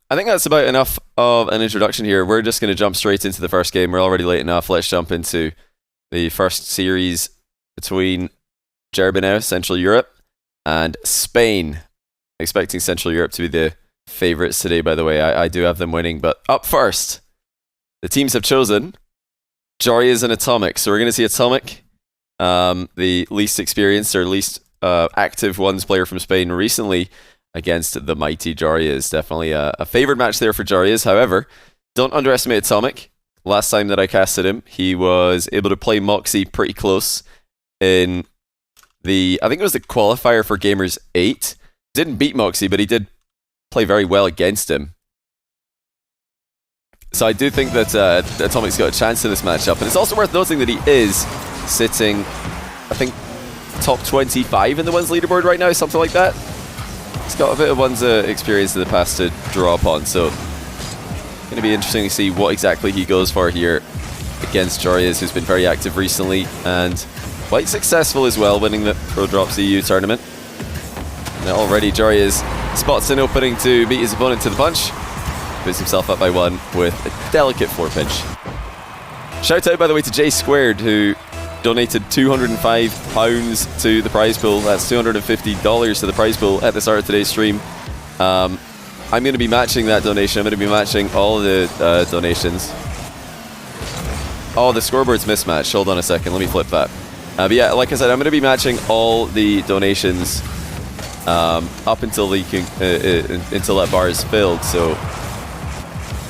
I think that's about enough of an introduction here. We're just going to jump straight into the first game. We're already late enough. Let's jump into the first series between Joreuz, Central Europe, and Spain. Expecting Central Europe to be the favourites today, by the way. I do have them winning. But up first, the teams have chosen Joreuz and AtomiK. So we're going to see AtomiK, the least experienced or least active ones player from Spain recently, against the mighty Joreuz. Definitely a favoured match there for Joreuz. However, don't underestimate AtomiK. Last time that I casted him, he was able to play Moxie pretty close in the, I think it was the qualifier for Gamers 8. Didn't beat Moxie, but he did play very well against him. So I do think that AtomiK's got a chance in this matchup. And it's also worth noting that he is sitting, I think, top 25 in the ones leaderboard right now, something like that. He's got a bit of one's experience in the past to draw upon, so going to be interesting to see what exactly he goes for here against Joreuz, who's been very active recently and quite successful as well, winning the Pro Drops EU tournament. Now already Joreuz spots an opening to beat his opponent to the punch, puts himself up by 1 with a delicate 4-pinch. Shout out, by the way, to J Squared, who donated £205 to the prize pool. That's $250 to the prize pool at the start of today's stream. I'm going to be matching that donation. I'm going to be matching all the donations. Oh, the scoreboard's mismatched. Hold on a second. Let me flip that. But yeah, like I said, I'm going to be matching all the donations up until until that bar is filled. So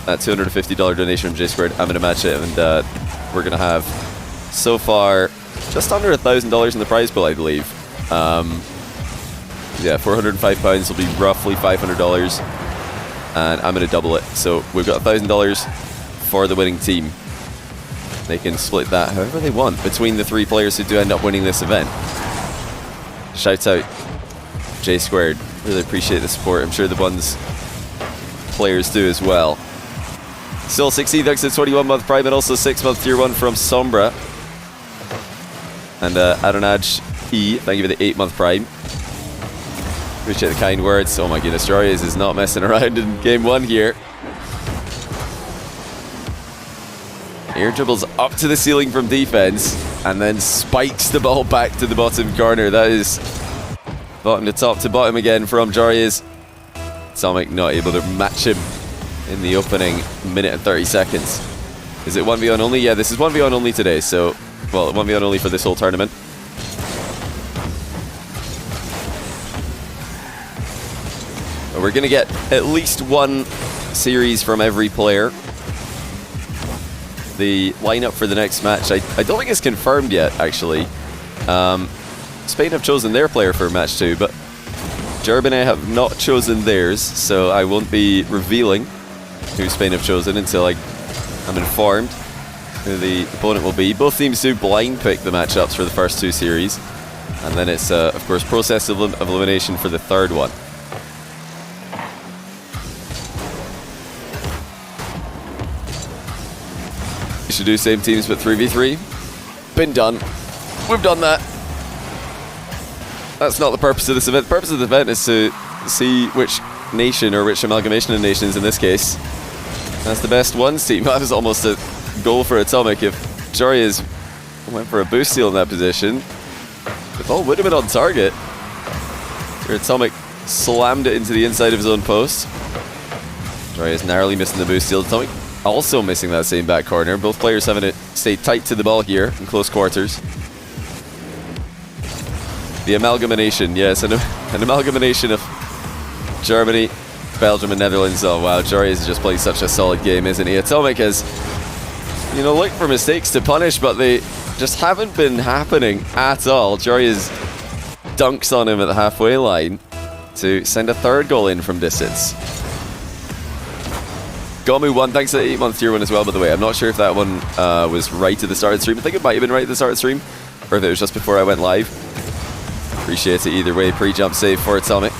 that $250 donation from J Squared, I'm going to match it, and we're going to have so far just under $1,000 in the prize pool, I believe. Yeah, £405 will be roughly $500, and I'm going to double it. So we've got $1,000 for the winning team. They can split that however they want between the 3 players who do end up winning this event. Shout out J Squared. Really appreciate the support. I'm sure the ones players do as well. Still 16 thanks to 21-month Prime, and also 6-month Tier 1 from Sombra. And Adonaj E, thank you for the 8-month Prime. Appreciate the kind words. Oh my goodness, Joreuz is not messing around in game 1 here. Air dribbles up to the ceiling from defense, and then spikes the ball back to the bottom corner. That is bottom to top to bottom again from Joreuz. AtomiK not able to match him in the opening minute and 30 seconds. Is it 1v1 only? Yeah, this is 1v1 only today, so, well, 1v1 only for this whole tournament. But we're going to get at least 1 series from every player. The lineup for the next match, I don't think it's confirmed yet, actually. Spain have chosen their player for match 2, but Joreuz have not chosen theirs, so I won't be revealing who Spain have chosen until I'm informed who the opponent will be. Both teams do blind pick the matchups for the first 2 series, and then it's, of course, process of elimination for the 3rd one. You should do same teams but 3v3. Been done. We've done that. That's not the purpose of this event. The purpose of the event is to see which nation, or which amalgamation of nations in this case, that's the best ones team. That was almost a goal for AtomiK. If Joreuz went for a boost steal in that position, the ball would have been on target. Here AtomiK slammed it into the inside of his own post. Joreuz narrowly missing the boost steal. AtomiK also missing that same back corner. Both players having to stay tight to the ball here in close quarters. The amalgamation, yes, an amalgamation of Germany, Belgium and Netherlands. Oh wow, Joreuz is just playing such a solid game, isn't he? AtomiK has, looked for mistakes to punish, but they just haven't been happening at all. Joreuz dunks on him at the halfway line to send a 3rd goal in from distance. Gomu1, thanks to the 8-month Tier 1 as well, by the way. I'm not sure if that one was right at the start of the stream. I think it might have been right at the start of the stream, or if it was just before I went live. Appreciate it either way. Pre-jump save for AtomiK.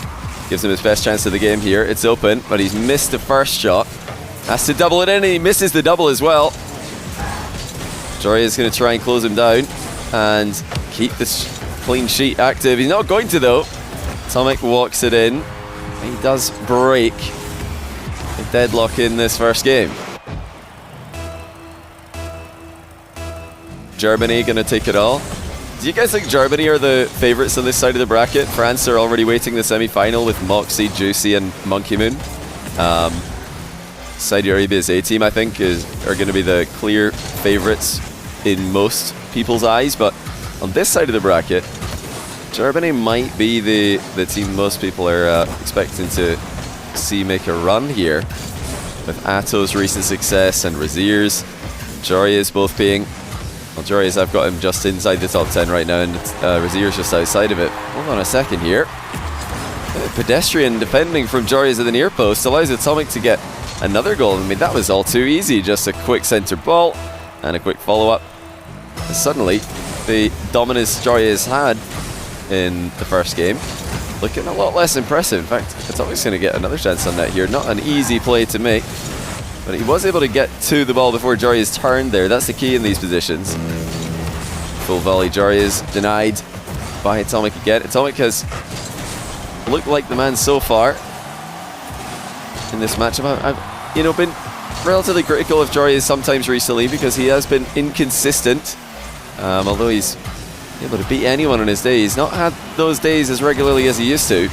Gives him his best chance of the game here. It's open, but he's missed the first shot. Has to double it in, and he misses the double as well. Joreuz is going to try and close him down and keep this clean sheet active. He's not going to, though. AtomiK walks it in. He does break. deadlock in this first game. Germany gonna take it all. Do you guys think Germany are the favourites on this side of the bracket? France are already waiting the semi-final with Moxie, Juicy and Monkey Moon. Saudi Arabia's A-team, I think, are going to be the clear favourites in most people's eyes, but on this side of the bracket, Germany might be the team most people are expecting to see make a run here, with Ato's recent success and Razier's, Joreuz both being... Well, Joreuz, I've got him just inside the top 10 right now, and Razier's just outside of it. Hold on a second here. Pedestrian defending from Joreuz at the near post allows AtomiK to get another goal. I mean, that was all too easy. Just a quick centre ball and a quick follow-up. Suddenly, the dominance Joreuz had in the first game looking a lot less impressive. In fact, AtomiK's going to get another chance on net here. Not an easy play to make, but he was able to get to the ball before Joreuz turned there. That's the key in these positions. Full volley, Joreuz denied by AtomiK again. AtomiK has looked like the man so far in this matchup. I've been relatively critical of Joreuz sometimes recently because he has been inconsistent. Although he's able to beat anyone on his day, he's not had those days as regularly as he used to.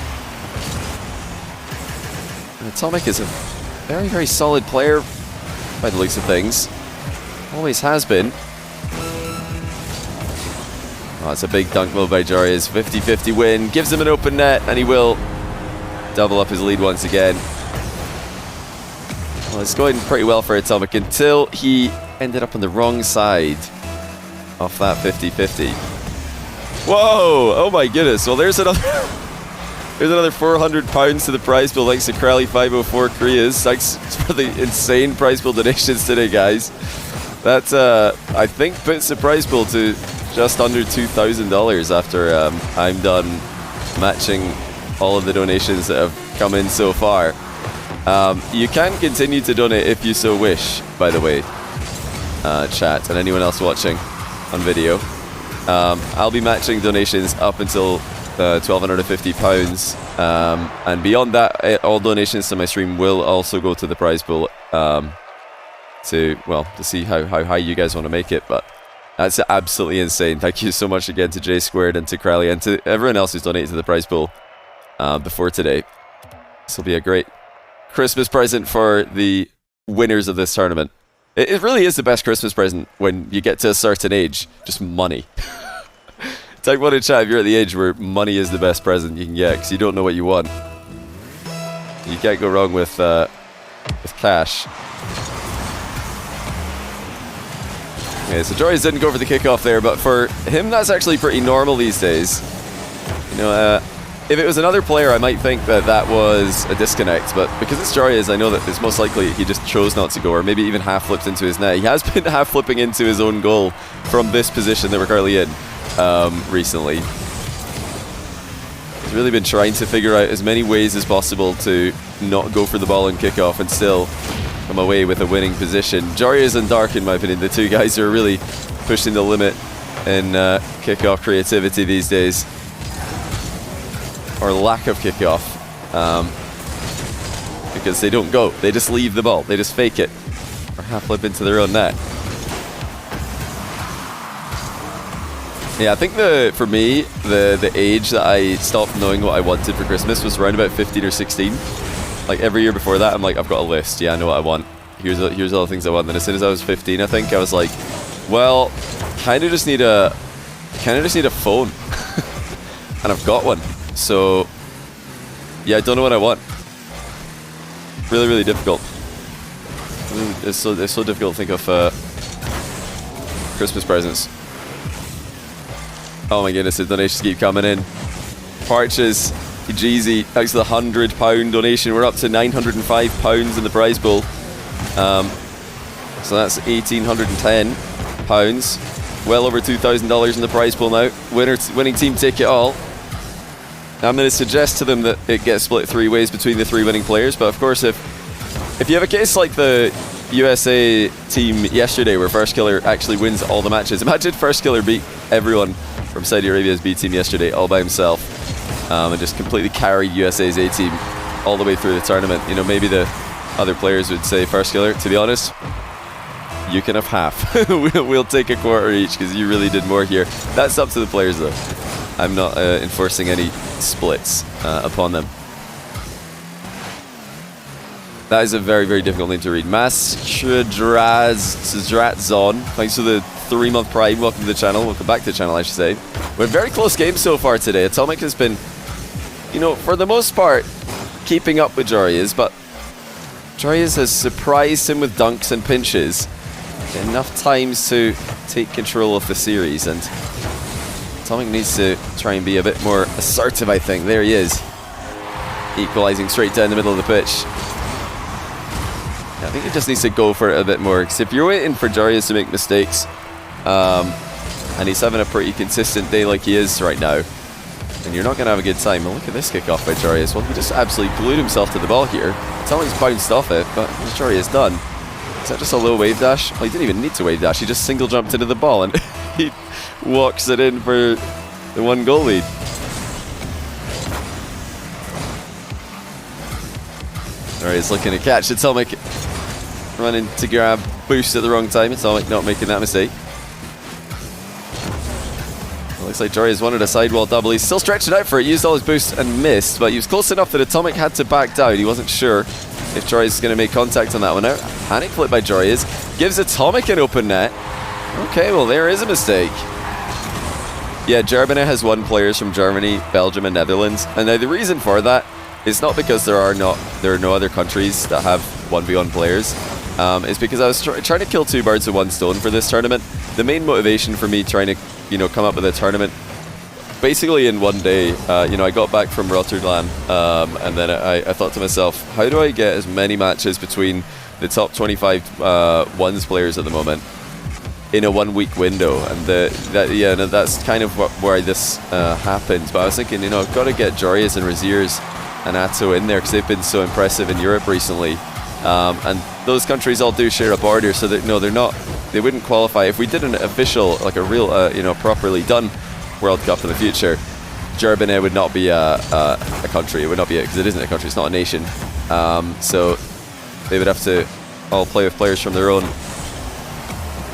And AtomiK is a very, very solid player by the looks of things. Always has been. Oh, that's a big dunk move by Joreuz. 50-50 win. Gives him an open net, and he will double up his lead once again. Well, it's going pretty well for AtomiK until he ended up on the wrong side of that 50-50. Whoa! Oh my goodness. Well, there's another... There's another £400 to the prize pool thanks to Crowley504 Koreas. Thanks for the insane prize pool donations today, guys. That, I think, puts the prize pool to just under $2,000 after I'm done matching all of the donations that have come in so far. You can continue to donate if you so wish, by the way, chat, and anyone else watching on video. I'll be matching donations up until £1,250, and beyond that, all donations to my stream will also go to the prize pool to see how high you guys want to make it. But that's absolutely insane. Thank you so much again to J Squared and to Crowley and to everyone else who's donated to the prize pool before today. This will be a great Christmas present for the winners of this tournament. It really is the best Christmas present when you get to a certain age. Just money. Type 1 in chat if you're at the age where money is the best present you can get, because you don't know what you want. You can't go wrong with cash. Okay, so Joreuz didn't go for the kickoff there, but for him that's actually pretty normal these days. You know, if it was another player I might think that was a disconnect, but because it's Joreuz, I know that it's most likely he just chose not to go, or maybe even half flipped into his net. He has been half flipping into his own goal from this position that we're currently in. Recently. He's really been trying to figure out as many ways as possible to not go for the ball and kickoff and still come away with a winning position. Joreuz and Dark, in my opinion, the two guys who are really pushing the limit in kickoff creativity these days. Or lack of kickoff. Because they don't go. They just leave the ball. They just fake it. Or half flip into their own net. Yeah, I think for me, the age that I stopped knowing what I wanted for Christmas was around about 15 or 16. Like every year before that, I'm like, I've got a list. Yeah, I know what I want. Here's all the things I want. Then as soon as I was 15, I think I was like, well, kind of just need a phone, and I've got one. So yeah, I don't know what I want. Really, really difficult. It's so difficult to think of Christmas presents. Oh my goodness, the donations keep coming in. Parches, Jeezy, thanks to the £100 donation. We're up to £905 in the prize pool. So that's £1,810. Well over $2,000 in the prize pool now. Winning team take it all. Now I'm going to suggest to them that it gets split 3 ways between the 3 winning players. But of course, if you have a case like the USA team yesterday where First Killer actually wins all the matches. Imagine First Killer beat everyone from Saudi Arabia's B team yesterday all by himself, and just completely carried USA's A team all the way through the tournament. You know, maybe the other players would say first killer. To be honest, you can have half. We'll take a quarter each because you really did more here. That's up to the players though. I'm not enforcing any splits upon them. That is a very, very difficult name to read. Zon. Thanks for the 3-month prime. Welcome to the channel. Welcome back to the channel, I should say. We're very close games so far today. AtomiK has been, you know, for the most part, keeping up with Joreuz, but Joreuz has surprised him with dunks and pinches enough times to take control of the series, and AtomiK needs to try and be a bit more assertive, I think. There he is. Equalizing straight down the middle of the pitch. I think he just needs to go for it a bit more, because if you're waiting for Joreuz to make mistakes, and he's having a pretty consistent day like he is right now, and you're not going to have a good time. Well, look at this kickoff by Joreuz. Well, he just absolutely glued himself to the ball here. AtomiK's bounced off it, but what's Joreuz done? Is that just a low wave dash? Well, he didn't even need to wave dash. He just single jumped into the ball, and he walks it in for the 1-goal lead. Joreuz looking to catch AtomiK. Running to grab boost at the wrong time. AtomiK not making that mistake. Well, looks like Joreuz wanted a sidewall double. He's still stretching out for it. Used all his boost and missed, but he was close enough that AtomiK had to back down. He wasn't sure if Joreuz is going to make contact on that one. Now, panic flip by Joreuz gives AtomiK an open net. Okay, well, there is a mistake. Yeah, Germany has 1 players from Germany, Belgium, and Netherlands. And now the reason for that is not because there are no other countries that have 1v1 players. It's because I was trying to kill 2 birds with 1 stone for this tournament. The main motivation for me trying to, you know, come up with a tournament basically in one day, you know, I got back from Rotterdam, and then I thought to myself, how do I get as many matches between the top 25 ones players at the moment in a 1-week window? And that's kind of where this happened. But I was thinking, you know, I've got to get Joreuz and Raziers and Atto in there because they've been so impressive in Europe recently. And those countries all do share a border, so that, no, they wouldn't qualify. If we did an official, like a real, you know, properly done World Cup in the future, Germany would not be a country. It would not be, because it isn't a country, it's not a nation. So they would have to all play with players from their own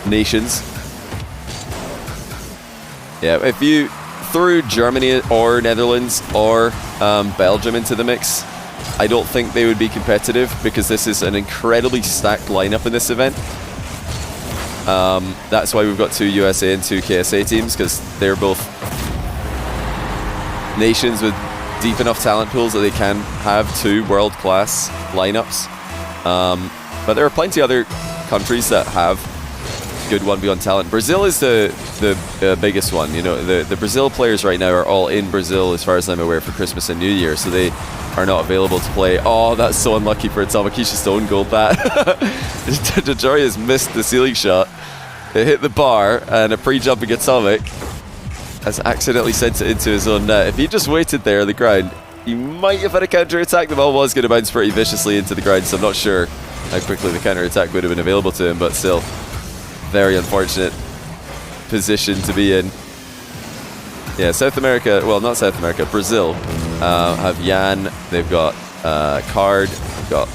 nations. Yeah, if you threw Germany or Netherlands or Belgium into the mix, I don't think they would be competitive, because this is an incredibly stacked lineup in this event. That's why we've got 2 USA and 2 KSA teams, because they're both nations with deep enough talent pools that they can have 2 world-class lineups. But there are plenty of other countries that have good 1v1 talent. Brazil is the biggest one. You know, the Brazil players right now are all in Brazil, as far as I'm aware, for Christmas and New Year, so they are not available to play. Oh, that's so unlucky for AtomiK. He just own goaled that. Joreuz missed the ceiling shot. It hit the bar, and a pre-jumping AtomiK has accidentally sent it into his own net. If he just waited there on the ground, he might have had a counter-attack. The ball was going to bounce pretty viciously into the ground, so I'm not sure how quickly the counter-attack would have been available to him, but still, very unfortunate position to be in. Yeah, South America, well, not South America, Brazil have Jan, they've got Card, they've got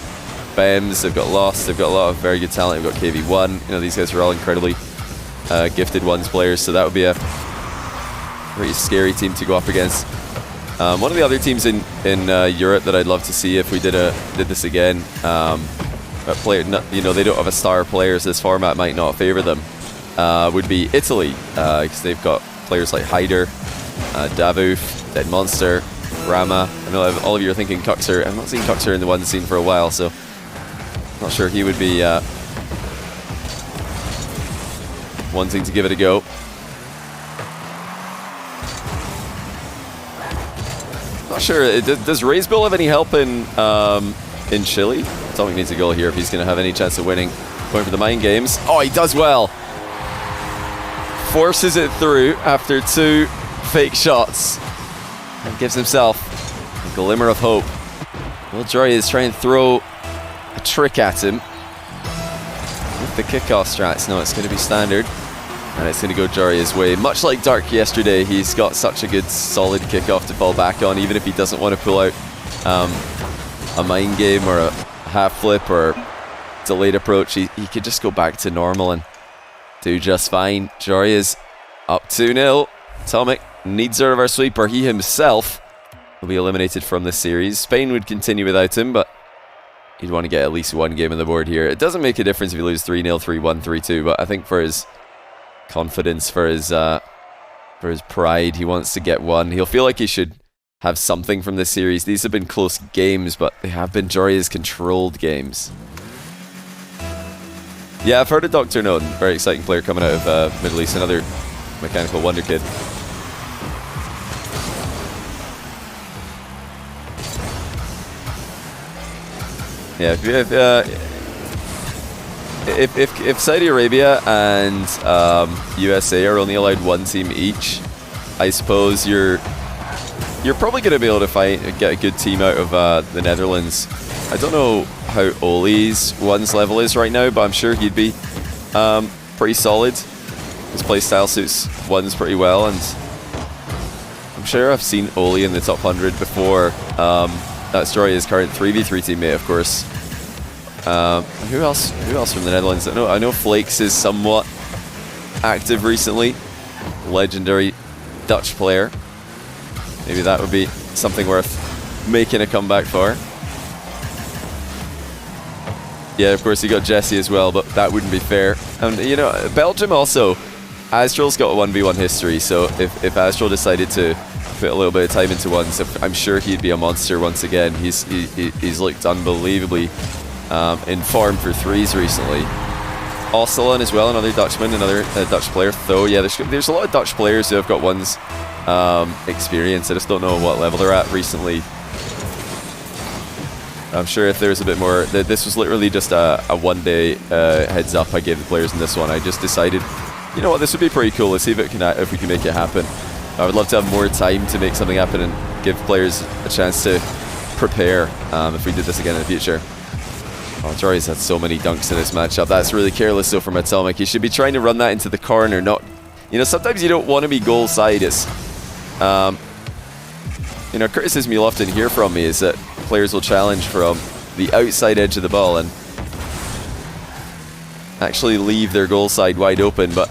Bems, they've got Lost, they've got a lot of very good talent, they've got KV1. You know, these guys are all incredibly gifted ones players, so that would be a pretty scary team to go up against. One of the other teams in Europe that I'd love to see if we did this again, you know, they don't have a star player, so this format might not favour them, would be Italy, because they've got players like Hyder, Davuf, Dead Monster, Rama. I know all of you are thinking Cuxer. I've not seen Cuxer in the one scene for a while, so not sure he would be wanting to give it a go. Not sure. Does Raise Bull have any help in Chile? AtomiK needs a goal here if he's going to have any chance of winning. Going for the mind games. Oh, he does well. Forces it through after 2 fake shots and gives himself a glimmer of hope. Will Joreuz try and throw a trick at him with the kickoff strats? No, it's going to be standard, and it's going to go Joreuz's way. Much like Dark yesterday, he's got such a good solid kickoff to fall back on, even if he doesn't want to pull out a mind game or a half flip or delayed approach, he could just go back to normal and do just fine. Joreuz up 2-0. AtomiK needs a reverse sweep or he himself will be eliminated from this series. Spain would continue without him, but he'd want to get at least one game on the board here. It doesn't make a difference if you lose 3-0, 3-1, 3-2, but I think for his confidence, for his pride, he wants to get one. He'll feel like he should have something from this series. These have been close games, but they have been Joreuz controlled games. Yeah, I've heard of Dr. Node, very exciting player coming out of Middle East, another mechanical wonder kid. Yeah, if Saudi Arabia and USA are only allowed one team each, I suppose you're probably going to be able to get a good team out of the Netherlands. I don't know how Oli's one's level is right now, but I'm sure he'd be pretty solid. His playstyle suits ones pretty well, and I'm sure I've seen Oli in the top 100 before. That's Joreuz's current 3v3 teammate, of course. Who else from the Netherlands? I know Flakes is somewhat active recently. Legendary Dutch player. Maybe that would be something worth making a comeback for. Yeah, of course, you got Jesse as well, but that wouldn't be fair. And, you know, Belgium also, Astral's got a 1v1 history, so if Astral decided to put a little bit of time into ones, I'm sure he'd be a monster once again. He's looked unbelievably in form for threes recently. Osselon as well, another Dutchman, another Dutch player. Though, yeah, there's a lot of Dutch players who have got ones experience. I just don't know what level they're at recently. I'm sure if there's a bit more... This was literally just a one-day heads up I gave the players in this one. I just decided, you know what, this would be pretty cool. Let's see if we can make it happen. I would love to have more time to make something happen and give players a chance to prepare if we did this again in the future. Oh, Joreuz had so many dunks in this matchup. That's really careless though from AtomiK. He should be trying to run that into the corner, not... You know, sometimes you don't want to be goal side. It's... you know, criticism you'll often hear from me is that players will challenge from the outside edge of the ball and actually leave their goal side wide open, but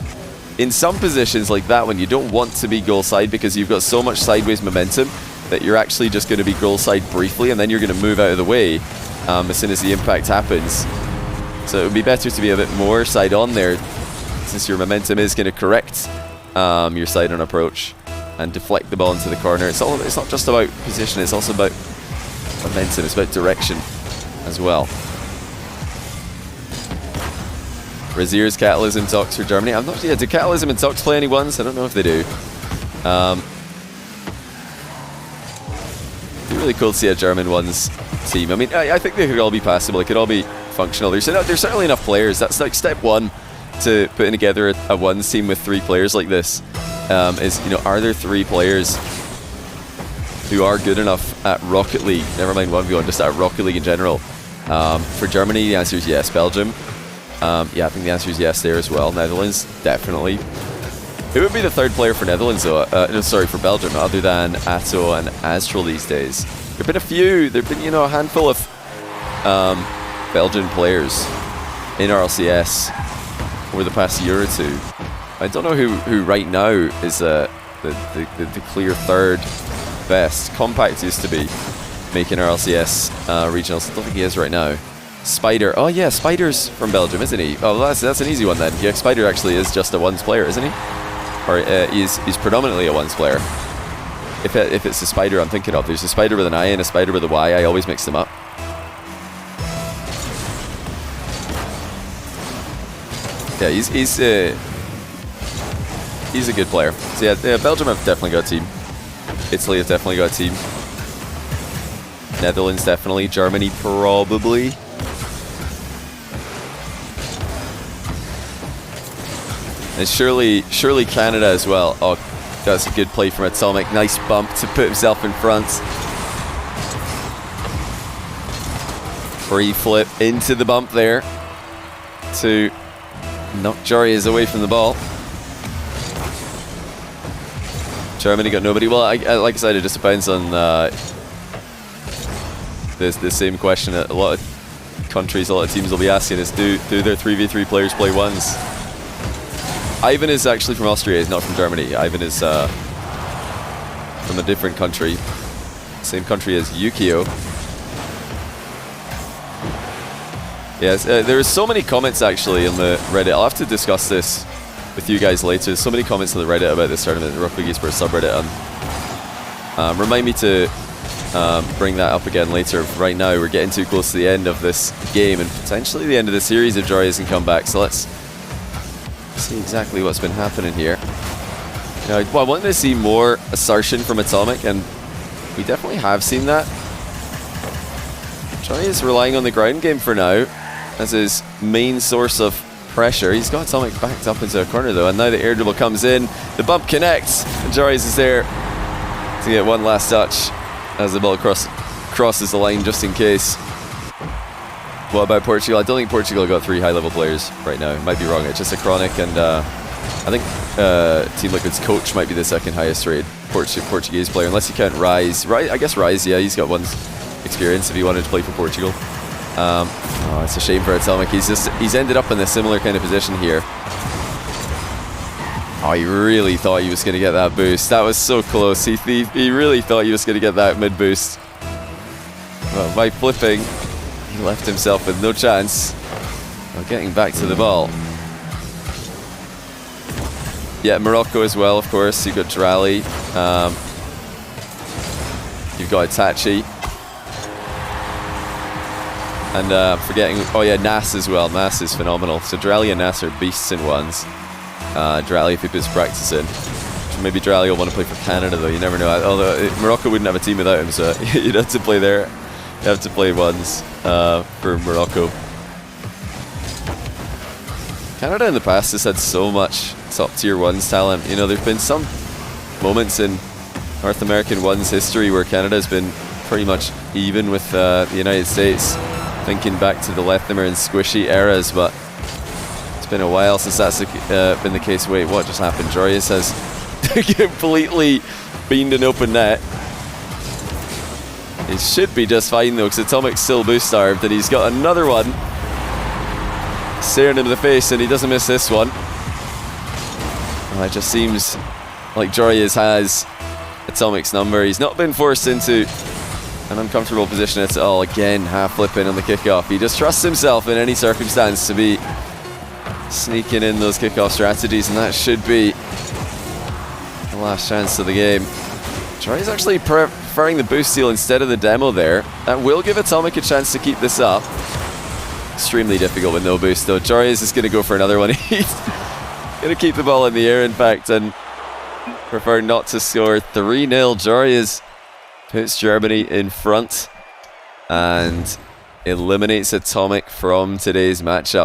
in some positions like that one, you don't want to be goal side because you've got so much sideways momentum that you're actually just going to be goal side briefly and then you're going to move out of the way as soon as the impact happens. So it would be better to be a bit more side on there since your momentum is going to correct your side on approach and deflect the ball into the corner. It's not just about position, it's also about momentum, it's about direction as well. Razier's Catalysm talks for Germany. I'm not sure. Yeah, do Catalysm and Talks play any ones? I don't know if they do. It'd be really cool to see a German ones team. I mean, I think they could all be passable. They could all be functional. There's certainly enough players. That's like step one to putting together a ones team with 3 players like this. Is, you know, are there 3 players who are good enough at Rocket League, never mind 1v1, just at Rocket League in general? For Germany, the answer is yes. Belgium, yeah, I think the answer is yes there as well. Netherlands, definitely. Who would be the 3rd player for Netherlands though? No, sorry, for Belgium, other than Atto and Astral these days? There've been a few. There've been, you know, a handful of Belgian players in RLCS over the past year or two. I don't know who right now is the clear 3rd best. Compact used to be making RLCS regionals. I don't think he is right now. Spider. Oh yeah, Spider's from Belgium, isn't he? Oh, that's an easy one then. Yeah, Spider actually is just a ones player, isn't he? Or he's predominantly a ones player. If it's a Spider I'm thinking of, there's a Spider with an I and a Spider with a Y. I always mix them up. Yeah, he's a good player. So yeah, Belgium have definitely got a team. Italy have definitely got a team. Netherlands definitely. Germany probably. And surely Canada as well. Oh, that's a good play from AtomiK. Nice bump to put himself in front. Free flip into the bump there to knock Joreuz away from the ball. Germany got nobody. Well, like I said, it just depends on the same question. A lot of countries, a lot of teams will be asking is, do their 3v3 players play ones? Ivan is actually from Austria, he's not from Germany. Ivan is from a different country. Same country as Yukio. Yes, there are so many comments actually on the Reddit. I'll have to discuss this with you guys later. There's so many comments on the Reddit about this tournament, the Rocket League Esports subreddit. Remind me to bring that up again later. Right now, we're getting too close to the end of this game and potentially the end of the series if Joreuz can come back. So let's see exactly what's been happening here. Now, I wanted to see more assertion from AtomiK, and we definitely have seen that. Joreuz is relying on the ground game for now as his main source of pressure. He's got AtomiK backed up into a corner though, and now the air dribble comes in, the bump connects, and Joreuz is there to get one last touch as the ball crosses the line just in case. What about Portugal? I don't think Portugal got 3 high-level players right now. Might be wrong. It's just a Chronic, and I think Team Liquid's coach might be the second highest rated Portuguese player, unless you count Rise. I guess Rise, yeah, he's got 1 experience if he wanted to play for Portugal. Oh, it's a shame for AtomiK. He's ended up in a similar kind of position here. Oh, he really thought he was going to get that boost. That was so close. He really thought he was going to get that mid boost. Well, by flipping, he left himself with no chance of getting back to the ball. Yeah, Morocco as well, of course. You've got Drally. You've got Itachi. And forgetting, oh yeah, Nas as well. Nas is phenomenal. So Drally and Nas are beasts in ones. Drally, if he puts practice in. Maybe Drally will want to play for Canada though, you never know. Although Morocco wouldn't have a team without him, so you'd have to play there. You have to play ones for Morocco. Canada in the past has had so much top tier ones talent. You know, there's been some moments in North American ones history where Canada's been pretty much even with the United States. Thinking back to the Lethamer and Squishy eras, but it's been a while since that's been the case. Wait, what just happened? Joreuz has completely beamed an open net. He should be just fine though, because AtomiK's still boost starved, and he's got another one staring him in the face, and he doesn't miss this one. Well, it just seems like Joreuz has AtomiK's number. He's not been forced into an uncomfortable position at all. Again, half flipping on the kickoff. He just trusts himself in any circumstance to be sneaking in those kickoff strategies, and that should be the last chance of the game. Joreuz actually preferring the boost steal instead of the demo there. That will give AtomiK a chance to keep this up. Extremely difficult with no boost though. Joreuz is going to go for another one. He's going to keep the ball in the air, in fact, and prefer not to score. 3-0. Joreuz puts Germany in front and eliminates AtomiK from today's matchup.